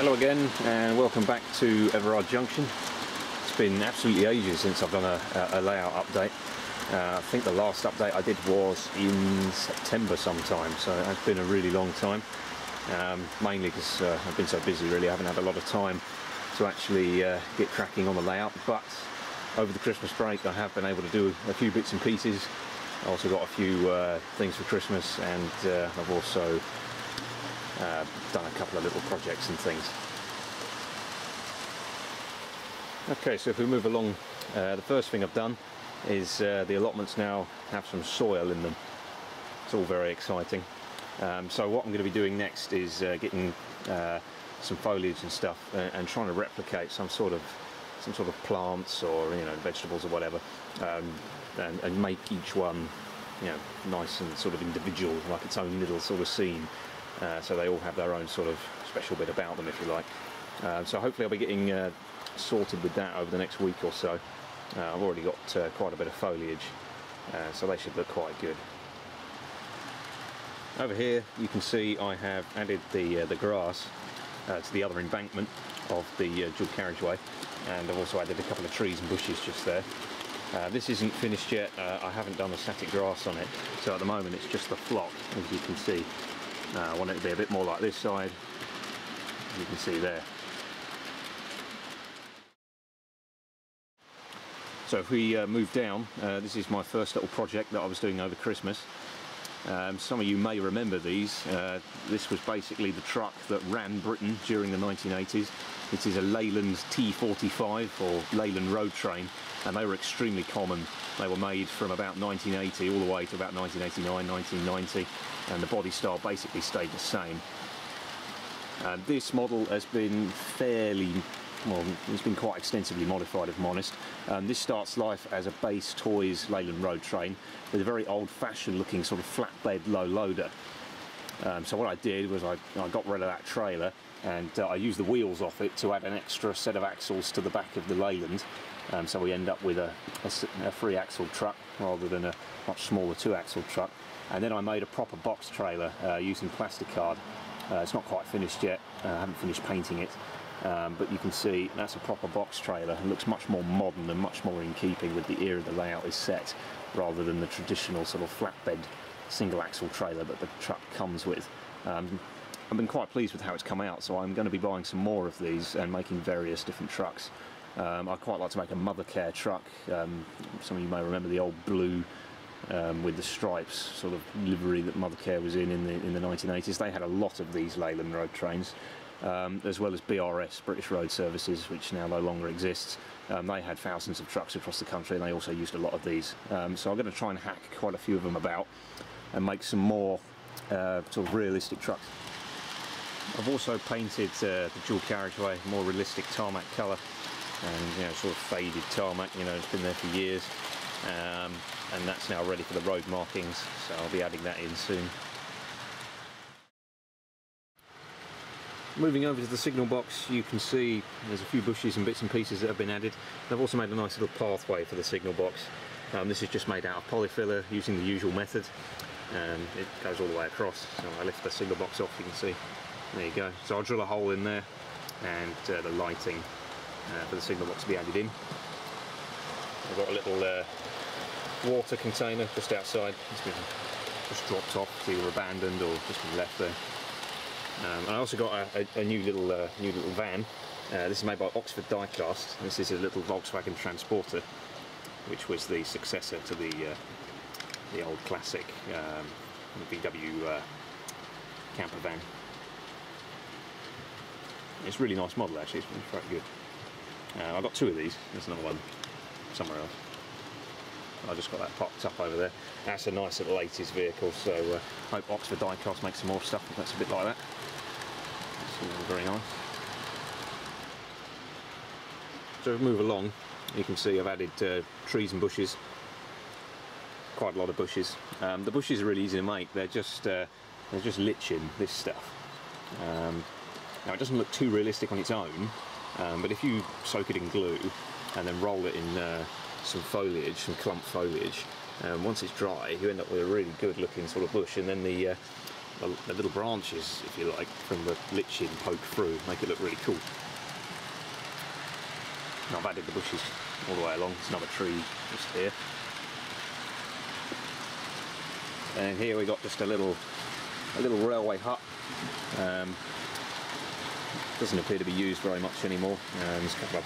Hello again and welcome back to Everard Junction. It's been absolutely ages since I've done a layout update. I think the last update I did was in September sometime, so it's been a really long time. Mainly because I've been so busy really, I haven't had a lot of time to actually get cracking on the layout, but over the Christmas break I have been able to do a few bits and pieces. I also got a few things for Christmas, and I've also done a couple of little projects and things. Okay, so if we move along, the first thing I've done is the allotments now have some soil in them. It's all very exciting. So what I'm going to be doing next is getting some foliage and stuff and trying to replicate some sort of plants or vegetables or whatever, and make each one nice and sort of individual, like its own little sort of scene. So they all have their own sort of special bit about them, if you like. So hopefully I'll be getting sorted with that over the next week or so. I've already got quite a bit of foliage, so they should look quite good. Over here you can see I have added the grass to the other embankment of the dual carriageway, and I've also added a couple of trees and bushes just there. This isn't finished yet. I haven't done the static grass on it, so at the moment it's just the flock, as you can see. I want it to be a bit more like this side, as you can see there. So if we move down, this is my first little project that I was doing over Christmas. Some of you may remember these. This was basically the truck that ran Britain during the 1980s. It is a Leyland T45, or Leyland road train, and they were extremely common. They were made from about 1980 all the way to about 1989, 1990, and the body style basically stayed the same. This model has been it's been quite extensively modified, if I'm honest. This starts life as a base toys Leyland road train with a very old-fashioned looking sort of flatbed low loader. So what I did was I got rid of that trailer, and I used the wheels off it to add an extra set of axles to the back of the Leyland. So we end up with a 3-axle truck rather than a much smaller 2-axle truck. And then I made a proper box trailer using plasticard. It's not quite finished yet. I haven't finished painting it. But you can see that's a proper box trailer. It looks much more modern and much more in keeping with the era the layout is set, rather than the traditional sort of flatbed single axle trailer that the truck comes with. I've been quite pleased with how it's come out, so I'm going to be buying some more of these and making various different trucks. I'd quite like to make a Mothercare truck. Some of you may remember the old blue with the stripes sort of livery that Mothercare was in the 1980s. They had a lot of these Leyland road trains. As well as BRS, British Road Services, which now no longer exists. They had thousands of trucks across the country, and they also used a lot of these. So I'm going to try and hack quite a few of them about and make some more sort of realistic trucks. I've also painted the dual carriageway more realistic tarmac colour, and sort of faded tarmac. It's been there for years, and that's now ready for the road markings, so I'll be adding that in soon. Moving over to the signal box, you can see there's a few bushes and bits and pieces that have been added. I've also made a nice little pathway for the signal box. This is just made out of polyfiller using the usual method. It goes all the way across, so I lift the signal box off, you can see. There you go. So I'll drill a hole in there, and the lighting for the signal box to be added in. I've got a little water container just outside. It's been just dropped off, it's either abandoned or just been left there. And I also got a new little van. This is made by Oxford Diecast. This is a little Volkswagen Transporter, which was the successor to the old classic VW camper van. It's a really nice model actually. It's quite good. I've got two of these. There's another one somewhere else. I just got that popped up over there. That's a nice little 80s vehicle, so hope Oxford Diecast makes some more stuff that's a bit like that. It's all very nice. So if we move along, you can see I've added trees and bushes. Quite a lot of bushes. The bushes are really easy to make. They're just liching this stuff. Now it doesn't look too realistic on its own, but if you soak it in glue and then roll it in some foliage, some clump foliage, once it's dry you end up with a really good looking sort of bush, and then the the little branches, if you like, from the lichen poke through, make it look really cool. And I've added the bushes all the way along. There's another tree just here. And here we got just a little railway hut. Doesn't appear to be used very much anymore. There's a couple of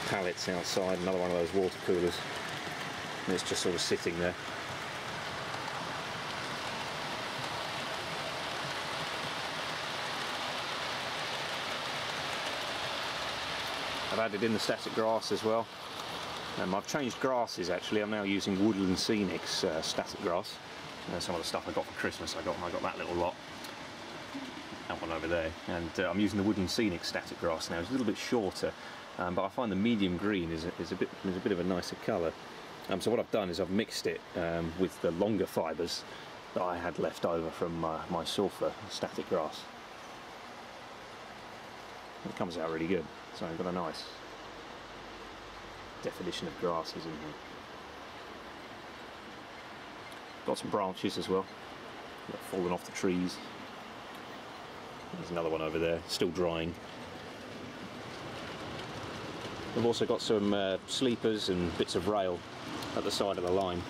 pallets outside, another one of those water coolers, and it's just sort of sitting there. I've added in the static grass as well. I've changed grasses actually. I'm now using Woodland Scenics static grass. Some of the stuff I got for Christmas I got that little lot. That one over there. And I'm using the Woodland Scenic static grass now. It's a little bit shorter, but I find the medium green is a bit of a nicer colour. So what I've done is I've mixed it with the longer fibres that I had left over from my sulphur static grass. It comes out really good. So I've got a nice definition of grasses in here. Got some branches as well, fallen off the trees. There's another one over there, still drying. We've also got some sleepers and bits of rail at the side of the line.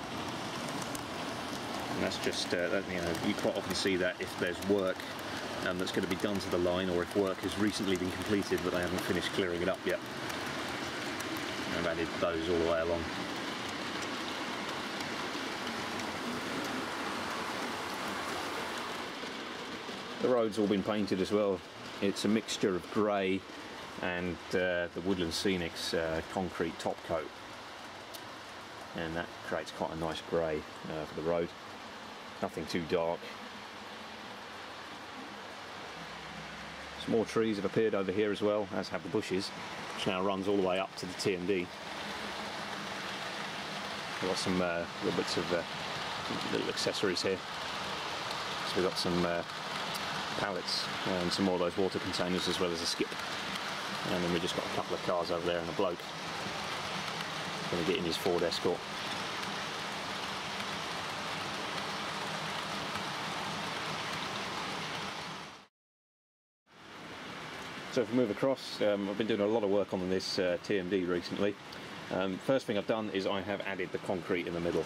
And that's just, you know, you quite often see that if there's work that's going to be done to the line, or if work has recently been completed but they haven't finished clearing it up yet. I've added those all the way along. The road's all been painted as well. It's a mixture of grey and the Woodland Scenics concrete top coat, and that creates quite a nice grey for the road. Nothing too dark. Some more trees have appeared over here as well, as have the bushes, which now runs all the way up to the TMD. We've got some little bits of little accessories here. So we've got some pallets and some more of those water containers, as well as a skip. And then we've just got a couple of cars over there and a bloke going to get in his Ford Escort. So if we move across, I've been doing a lot of work on this TMD recently. First thing I've done is I have added the concrete in the middle,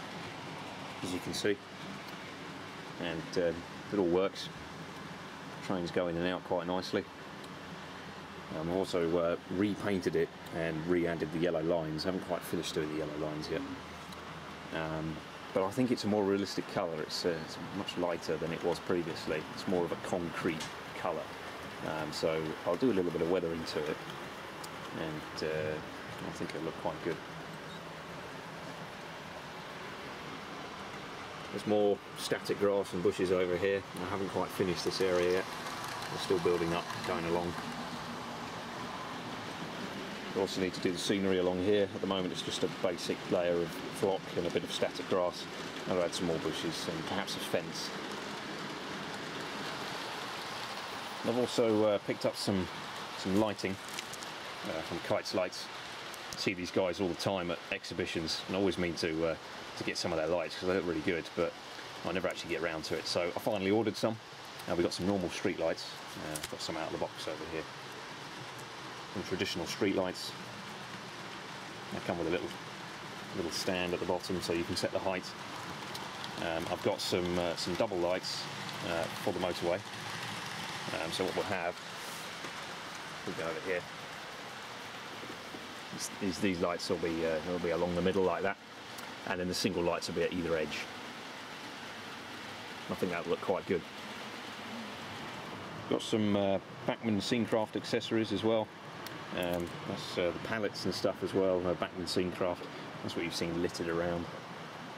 as you can see, and it all works. Trains go in and out quite nicely. I've also repainted it and re-added the yellow lines. I haven't quite finished doing the yellow lines yet, but I think it's a more realistic colour. It's much lighter than it was previously. It's more of a concrete colour. So I'll do a little bit of weathering to it, and I think it'll look quite good. There's more static grass and bushes over here. I haven't quite finished this area yet. We're still building up, going along. We also need to do the scenery along here. At the moment it's just a basic layer of flock and a bit of static grass. I'll add some more bushes and perhaps a fence. I've also picked up some lighting from Kites Lights. I see these guys all the time at exhibitions, and I always mean to get some of their lights because they look really good, but I never actually get around to it. So I finally ordered some. We've got some normal street lights. I've got some out of the box over here. Some traditional street lights. They come with a little stand at the bottom so you can set the height. I've got some double lights for the motorway. So what we'll have, we'll go over here. These lights will be along the middle like that, and then the single lights will be at either edge. I think that'll look quite good. Got some Bachmann Scenecraft accessories as well. That's the pallets and stuff as well. Bachmann Scenecraft. That's what you've seen littered around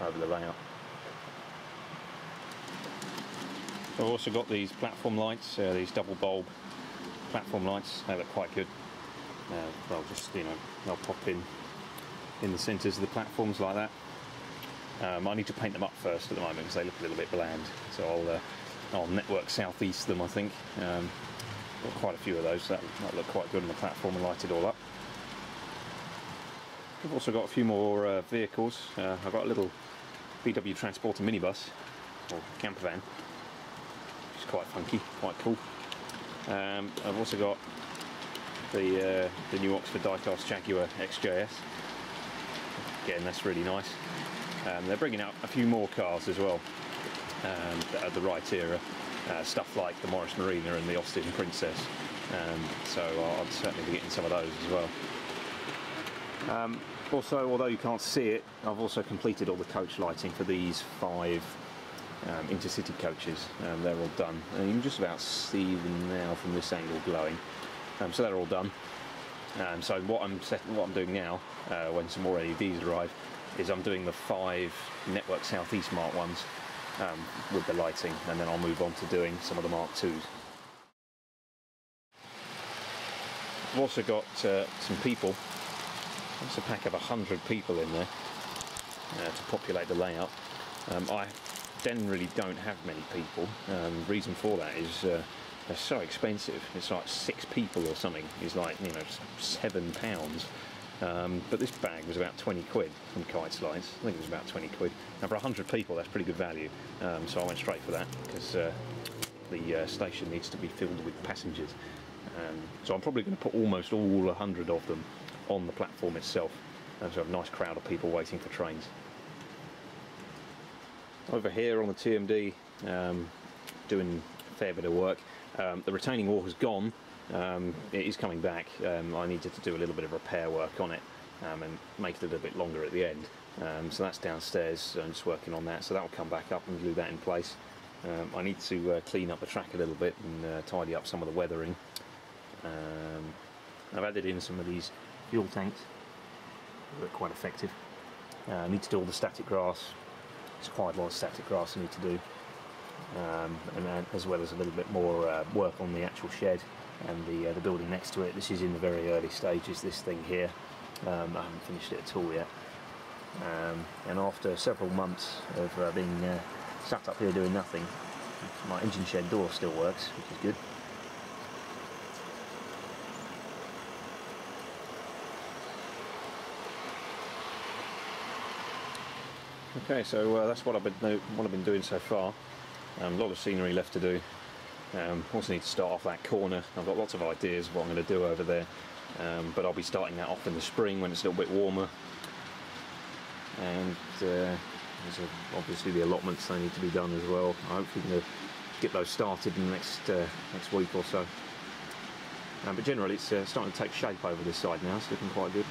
over the layout. I've also got these platform lights, these double bulb platform lights. They look quite good. They'll just, you know, they'll pop in the centres of the platforms like that. I need to paint them up first at the moment because they look a little bit bland. So I'll network southeast them, I think. Got quite a few of those. That look quite good on the platform and light it all up. I've also got a few more vehicles. I've got a little VW Transporter minibus or camper van. quite funky, quite cool. I've also got the new Oxford diecast Jaguar XJS. Again, that's really nice. They're bringing out a few more cars as well that are the right era. Stuff like the Morris Marina and the Austin Princess. So I'll certainly be getting some of those as well. Also, although you can't see it, I've also completed all the coach lighting for these 5 intercity coaches. They're all done, and you can just about see them now from this angle glowing. So they're all done. So what I'm doing now, when some more LEDs arrive, is I'm doing the 5 Network Southeast Mark 1s with the lighting, and then I'll move on to doing some of the Mark 2s. I've also got some people. There's a pack of 100 people in there to populate the layout. I generally don't have many people. Reason for that is they're so expensive. It's like 6 people or something. It's like, you know, £7. But this bag was about 20 quid from Kite Slides. I think it was about 20 quid. Now for 100 people, that's pretty good value. So I went straight for that because the station needs to be filled with passengers. So I'm probably going to put almost all 100 of them on the platform itself, and so have a nice crowd of people waiting for trains. Over here on the TMD, doing a fair bit of work. The retaining wall has gone. It is coming back. I needed to do a little bit of repair work on it and make it a little bit longer at the end. So that's downstairs. I'm just working on that, so that will come back up and glue that in place. I need to clean up the track a little bit and tidy up some of the weathering. I've added in some of these fuel tanks. They look quite effective. I need to do all the static grass. There's quite a lot of static grass I need to do, and as well as a little bit more work on the actual shed and the building next to it. This is in the very early stages, this thing here. I haven't finished it at all yet. And after several months of being sat up here doing nothing, my engine shed door still works, which is good. Okay, so that's what I've been doing so far. A lot of scenery left to do. Also need to start off that corner. I've got lots of ideas of what I'm going to do over there, but I'll be starting that off in the spring when it's a little bit warmer. And there's obviously the allotments they need to be done as well. I'm hopefully going to get those started in the next week or so. But generally it's starting to take shape over this side now. It's looking quite good.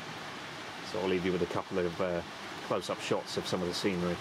So I'll leave you with a couple of close-up shots of some of the scenery.